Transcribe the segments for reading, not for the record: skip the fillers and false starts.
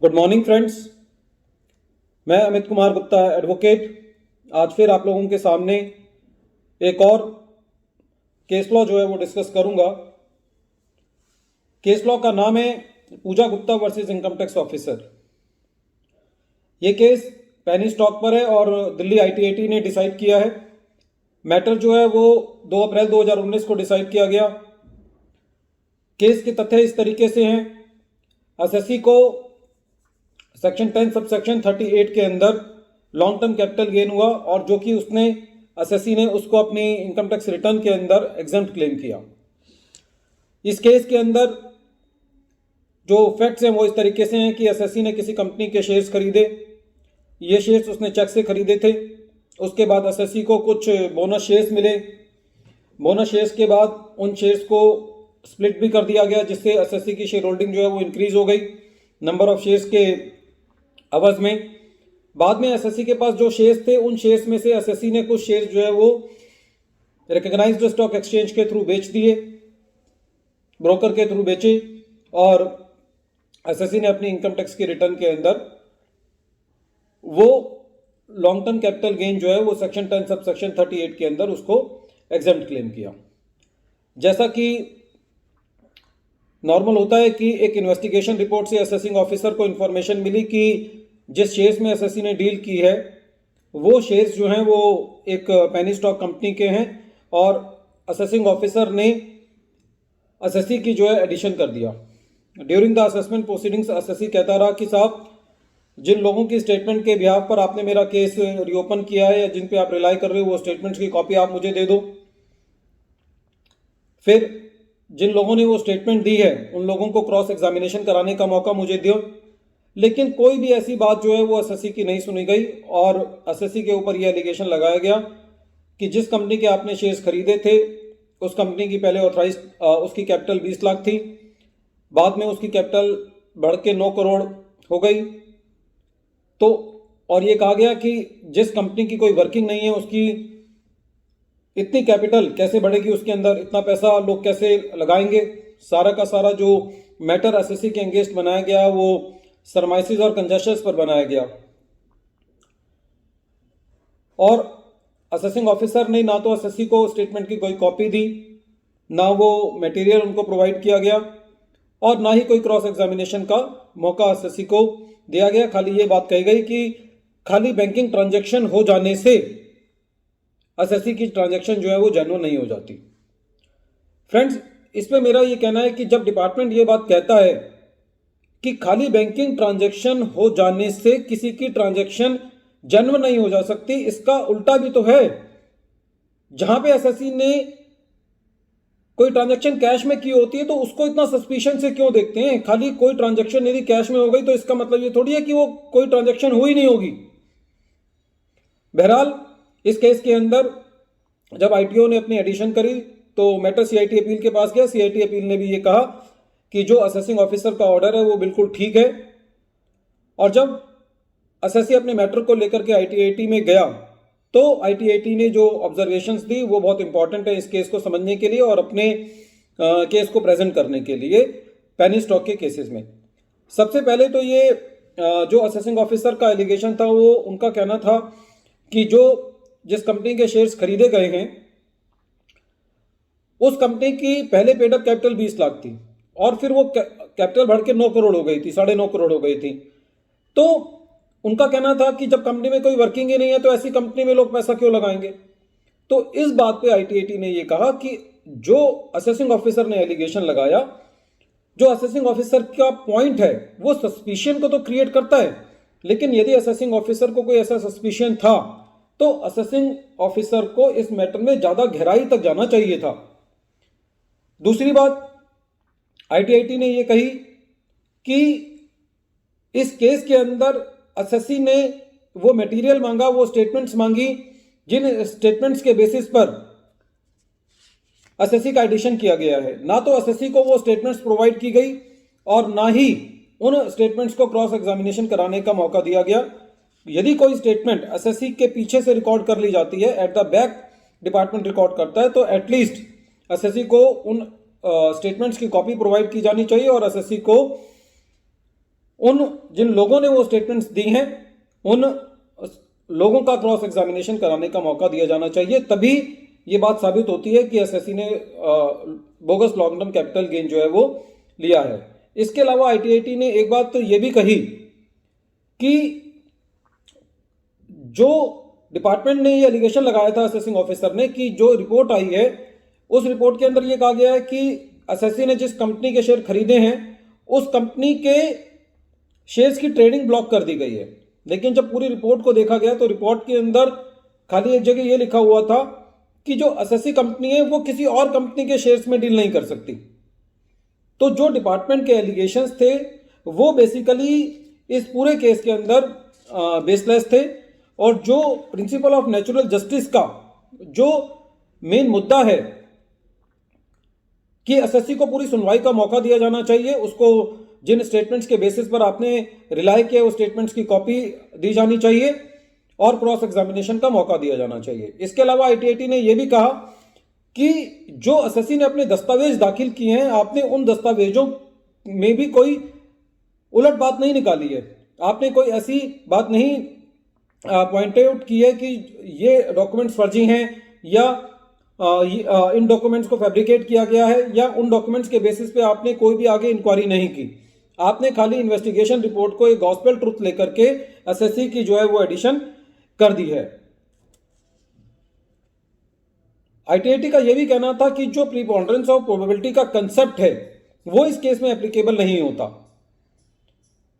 Good morning friends. मैं Amit Kumar Gupta advocate आज फिर आप लोगों के सामने एक और केस लॉ जो है वो डिस्कस करूंगा। केस लॉ का नाम है Pooja Gupta versus income tax officer. ये केस पेनी स्टॉक पर है और दिल्ली आईटीएटी ने डिसाइड किया है। मैटर जो है वो 2 अप्रैल 2019 को डिसाइड किया गया। केस के तथ्य इस तरीके से हैं। एसएससी को सेक्शन 10 सब सेक्शन 38 के अंदर लॉन्ग टर्म कैपिटल गेन हुआ और जो कि उसने एसएससी ने उसको अपनी इनकम टैक्स रिटर्न के अंदर एग्जम्प्ट क्लेम किया। इस केस के अंदर जो फैक्ट्स हैं वो इस तरीके से हैं कि एसएससी ने किसी कंपनी के शेयर्स खरीदे। ये शेयर्स उसने चेक से खरीदे थे। उसके बाद एसएससी को कुछ बोनस शेयर्स मिले। बोनस शेयर्स के बाद उन शेयर्स को स्प्लिट भी कर दिया गया, जिससे एसएससी की शेयर होल्डिंग जो है वो इंक्रीज हो गई नंबर ऑफ शेयर्स के अवज में। बाद में एसएससी के पास जो शेयर्स थे उन शेयर्स में से एसएससी ने कुछ शेयर्स जो है वो रिकॉग्नाइज्ड स्टॉक एक्सचेंज के थ्रू बेच दिए, ब्रोकर के थ्रू बेचे और एसएससी ने अपनी इनकम टैक्स की रिटर्न के अंदर वो लॉन्ग टर्म कैपिटल गेन जो है वो सेक्शन 10 सब सेक्शन 38 के अंदर उसको एग्जम्प्ट क्लेम किया। जैसा कि नॉर्मल होता है कि एक इन्वेस्टिगेशन रिपोर्ट से असेसिंग ऑफिसर को इन्फॉर्मेशन मिली कि जिस शेयर्स में एसएससी ने डील की है वो शेयर्स जो हैं वो एक पेनी स्टॉक कंपनी के हैं और असेसिंग ऑफिसर ने एसएससी की जो है एडिशन कर दिया। During the assessment proceedings SSC कहता रहा कि साहब, जिन लोगों की स्टेटमेंट के बिहाफ पर आपने मेरा केस रीओपन किया है या जिन पे आप रिलाई कर रहे हो वो स्टेटमेंट्स की कॉपी आप मुझे दे दो। फिर जिन लोगों ने वो स्टेटमेंट दी है उन लोगों को क्रॉस एग्जामिनेशन कराने का मौका मुझे दियो। लेकिन कोई भी ऐसी बात जो है वो एसएससी की नहीं सुनी गई और एसएससी के ऊपर ये एलिगेशन लगाया गया कि जिस कंपनी के आपने शेयर्स खरीदे थे उस कंपनी की पहले ऑथराइज उसकी कैपिटल 20 लाख थी, बाद में उसकी कैपिटल बढ़ के 9 करोड़ हो गई। तो और ये कहा गया कि जिस कंपनी की कोई वर्किंग नहीं है उसकी इतनी कैपिटल कैसे बढ़ेगी, उसके अंदर इतना पैसा लोग कैसे लगाएंगे। सारा का सारा जो मैटर एसएससी के अगेंस्ट बनाया गया वो सरमाइसिस और कंजेशंस पर बनाया गया और असेसिंग ऑफिसर ने ना तो एसएससी को स्टेटमेंट की कोई कॉपी दी, ना वो मटेरियल उनको प्रोवाइड किया गया और ना ही कोई क्रॉस एग्जामिनेशन का मौका एसएससी को दिया गया। खाली ये बात कही गई कि खाली बैंकिंग ट्रांजैक्शन हो जाने से एसएससी की ट्रांजैक्शन जो है वो जेन्युइन नहीं हो जाती। फ्रेंड्स, इस पे मेरा ये कहना है कि जब डिपार्टमेंट ये बात कहता है कि खाली बैंकिंग ट्रांजैक्शन हो जाने से किसी की ट्रांजैक्शन जेन्युइन नहीं हो जा सकती, इसका उल्टा भी तो है। जहां पे एसएससी ने कोई ट्रांजैक्शन कैश में की होती है तो उसको इतना सस्पिशन से क्यों देखते हैं? खाली कोई ट्रांजैक्शन यदि कैश में हो गई तो इसका मतलब ये थोड़ी है कि वो कोई ट्रांजैक्शन हुई नहीं होगी। बहरहाल इस केस के अंदर जब आईटीओ ने अपनी एडिशन करी तो मैटर सीआईटी अपील के पास गया। सीआईटी अपील ने भी ये कहा कि जो असेसिंग ऑफिसर का ऑर्डर है वो बिल्कुल ठीक है। और जब एसएससी अपने मैटर को लेकर के आईटीएटी में गया तो आईटीएटी ने जो ऑब्जर्वेशंस दी वो बहुत इंपॉर्टेंट है इस केस को समझने के लिए और अपने केस को प्रेजेंट करने के लिए पेनी स्टॉक के केसेस में। सबसे पहले तो ये जो असेसिंग ऑफिसर का एलिगेशन था वो उनका कहना था कि जिस कंपनी के शेयर्स खरीदे गए हैं उस कंपनी की पहले पेडअप कैपिटल 20 लाख थी और फिर वो कैपिटल बढ़ के 9 करोड़ हो गई थी, 9.5 करोड़ हो गई थी। तो उनका कहना था कि जब कंपनी में कोई वर्किंग ही नहीं है तो ऐसी कंपनी में लोग पैसा क्यों लगाएंगे। तो इस बात पे आईटीएटी ने ये कहा कि जो असेसिंग ऑफिसर ने एलिगेशन लगाया, जो असेसिंग ऑफिसर का पॉइंट है वो सस्पिशन को तो क्रिएट करता है, लेकिन यदि असेसिंग ऑफिसर को कोई ऐसा सस्पिशन था तो असेसिंग ऑफिसर को इस मैटर में ज्यादा गहराई तक जाना चाहिए था। दूसरी बात आईटीआईटी ने यह कही कि इस केस के अंदर एसएससी ने वो मटेरियल मांगा, वो स्टेटमेंट्स मांगी जिन स्टेटमेंट्स के बेसिस पर एसएससी का एडिशन किया गया है। ना तो एसएससी को वो स्टेटमेंट्स प्रोवाइड की गई और ना ही उन स्टेटमेंट्स को क्रॉस एग्जामिनेशन कराने का मौका दिया गया। यदि कोई स्टेटमेंट एसएससी के पीछे से रिकॉर्ड कर ली जाती है, at the back department record करता है, तो एटलीस्ट एसएससी को उन स्टेटमेंट्स की कॉपी प्रोवाइड की जानी चाहिए और एसएससी को उन जिन लोगों ने वो स्टेटमेंट्स दी हैं उन लोगों का क्रॉस एग्जामिनेशन कराने का मौका दिया जाना चाहिए, तभी ये बात साबित होती है कि एसएससी ने bogus long term capital gain जो है वो लिया है। इसके अलावा आईटीआईटी ने एक बात तो ये भी कही कि जो डिपार्टमेंट ने ये एलिगेशन लगाया था असेसिंग ऑफिसर ने कि जो रिपोर्ट आई है उस रिपोर्ट के अंदर ये कहा गया है कि एसएससी ने जिस कंपनी के शेयर खरीदे हैं उस कंपनी के शेयर्स की ट्रेडिंग ब्लॉक कर दी गई है। लेकिन जब पूरी रिपोर्ट को देखा गया तो रिपोर्ट के अंदर खाली एक जगह ये लिखा हुआ था कि जो एसएससी कंपनी है वो किसी और कंपनी के शेयर्स में डील नहीं कर सकती। तो जो डिपार्टमेंट के एलिगेशंस थे वो बेसिकली इस पूरे केस के अंदर बेसलेस थे, और जो प्रिंसिपल ऑफ नेचुरल जस्टिस का जो मेन मुद्दा है कि एसएससी को पूरी सुनवाई का मौका दिया जाना चाहिए, उसको जिन स्टेटमेंट्स के बेसिस पर आपने रिलाई किया उस स्टेटमेंट्स की कॉपी दी जानी चाहिए और क्रॉस एग्जामिनेशन का मौका दिया जाना चाहिए। इसके अलावा आईटीआईटी ने यह भी कहा कि जो एसएससी ने अपने दस्तावेज दाखिल किए हैं आपने उन दस्तावेजों में भी कोई उलट बात नहीं निकाली है, आपने कोई ऐसी बात नहीं पॉइंट आउट की है कि ये डॉक्यूमेंट्स फर्जी हैं या इन डॉक्यूमेंट्स को फैब्रिकेट किया गया है, या उन डॉक्यूमेंट्स के बेसिस पे आपने कोई भी आगे इंक्वायरी नहीं की। आपने खाली इन्वेस्टिगेशन रिपोर्ट को एक गॉस्पेल ट्रुथ लेकर के एसएससी की जो है वो एडिशन कर दी है। आईटीआईटी का यह भी कहना था कि जो प्रीपोंडरेंस ऑफ प्रोबेबिलिटी का कंसेप्ट है वो इस केस में एप्लीकेबल नहीं होता।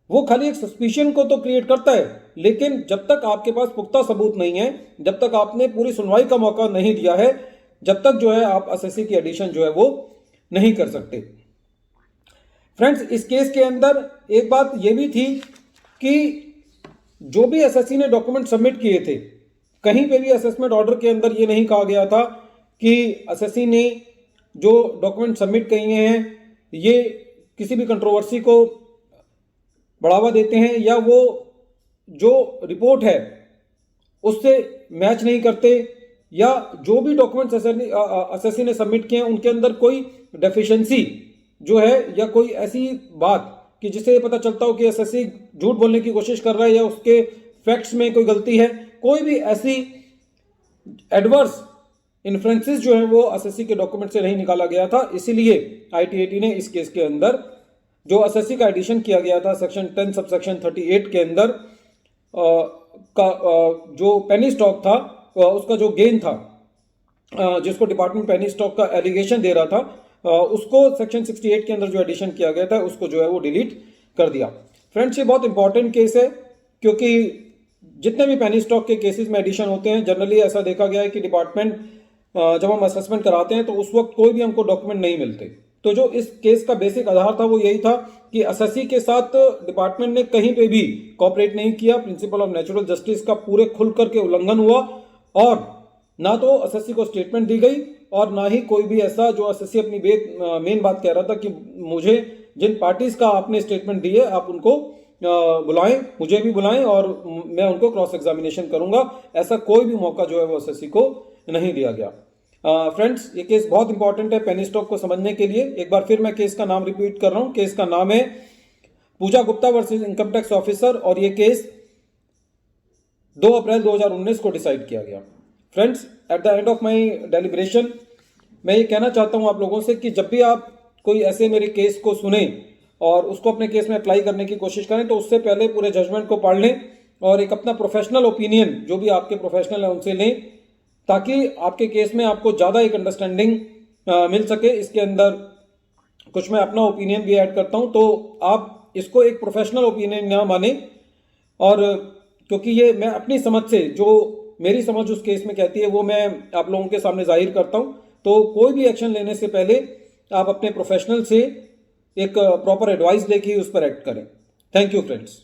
वो खाली एक सस्पिशन को तो क्रिएट करता है, लेकिन जब तक आपके पास पुख्ता सबूत नहीं है, जब तक आपने पूरी सुनवाई का मौका नहीं दिया है, जब तक जो है आप एसएससी की एडिशन जो है वो नहीं कर सकते। फ्रेंड्स, इस केस के अंदर एक बात यह भी थी कि जो भी एसएससी ने डॉक्यूमेंट सबमिट किए थे, कहीं पे भी असेसमेंट ऑर्डर के अंदर ये नहीं कहा गया था कि एसएससी ने जो डॉक्यूमेंट सबमिट किए हैं ये किसी भी कंट्रोवर्सी को बढ़ावा देते हैं या वो जो रिपोर्ट है उससे मैच नहीं करते, या जो भी डॉक्यूमेंट्स एसएससी ने सबमिट किए हैं उनके अंदर कोई डेफिशिएंसी जो है या कोई ऐसी बात कि जिससे ये पता चलता हो कि एसएससी झूठ बोलने की कोशिश कर रहा है या उसके फैक्ट्स में कोई गलती है, कोई भी ऐसी एडवर्स इन्फ्लुएंसेस जो है वो एसएससी के डॉक्यूमेंट से नहीं निकाला गया था। इसीलिए आईटीआईटी ने इस केस के अंदर जो एसएससी का एडिशन किया गया था सेक्शन 10 सबसेक्शन 38 के अंदर जो पेनी स्टॉक था उसका जो गेन था जिसको डिपार्टमेंट पेनी स्टॉक का एलिगेशन दे रहा था उसको सेक्शन 68 के अंदर जो एडिशन किया गया था उसको जो है वो डिलीट कर दिया। फ्रेंड्स, ये बहुत इंपॉर्टेंट केस है क्योंकि जितने भी पेनी स्टॉक के केसेस में एडिशन होते हैं जनरली ऐसा देखा गया है कि डिपार्टमेंट जब हम असेसमेंट कराते हैं तो उस वक्त कोई भी हमको डॉक्यूमेंट नहीं मिलते। तो जो इस केस का बेसिक आधार था वो यही था कि एसएससी के साथ डिपार्टमेंट ने कहीं पे भी कोऑपरेट नहीं किया, प्रिंसिपल ऑफ नेचुरल जस्टिस का पूरे खुल करके उल्लंघन हुआ, और ना तो एसएससी को स्टेटमेंट दी गई और ना ही कोई भी ऐसा जो एसएससी अपनी मेन बात कह रहा था कि मुझे जिन पार्टीज का आपने स्टेटमेंट दी है आप उनको बुलाएं, मुझे भी बुलाएं और मैं उनको क्रॉस एग्जामिनेशन करूंगा, ऐसा कोई भी मौका जो है वो एसएससी को नहीं दिया गया। फ्रेंड्स, ये केस बहुत इंपॉर्टेंट है पेनी स्टॉक को समझने के लिए। एक बार फिर मैं केस का नाम रिपीट कर रहा हूं, केस का नाम है Pooja Gupta versus income tax officer, और ये केस 2 अप्रैल 2019 को डिसाइड किया गया। Friends, at the end of my deliberation मैं ये कहना चाहता हूं आप लोगों से कि जब भी आप कोई ऐसे मेरे केस को सुने और उसको अपने केस में अप्लाई करने की कोशिश करें तो उससे पहले पूरे जजमेंट को पढ़ लें और एक अपना प्रोफेशनल ओपिनियन जो भी आपके प्रोफेशनल है उनसे लें, ताकि आपके केस में आपको ज़्यादा एक अंडरस्टैंडिंग मिल सके। इसके अंदर कुछ मैं अपना ओपिनियन भी ऐड करता हूं, तो आप इसको एक प्रोफेशनल ओपिनियन ना माने, और क्योंकि ये मैं अपनी समझ से जो मेरी समझ उस केस में कहती है वो मैं आप लोगों के सामने जाहिर करता हूं। तो कोई भी एक्शन लेने से पहले आप अपने प्रोफेशनल से एक प्रॉपर एडवाइस लेके उस पर एक्ट करें। Thank you friends.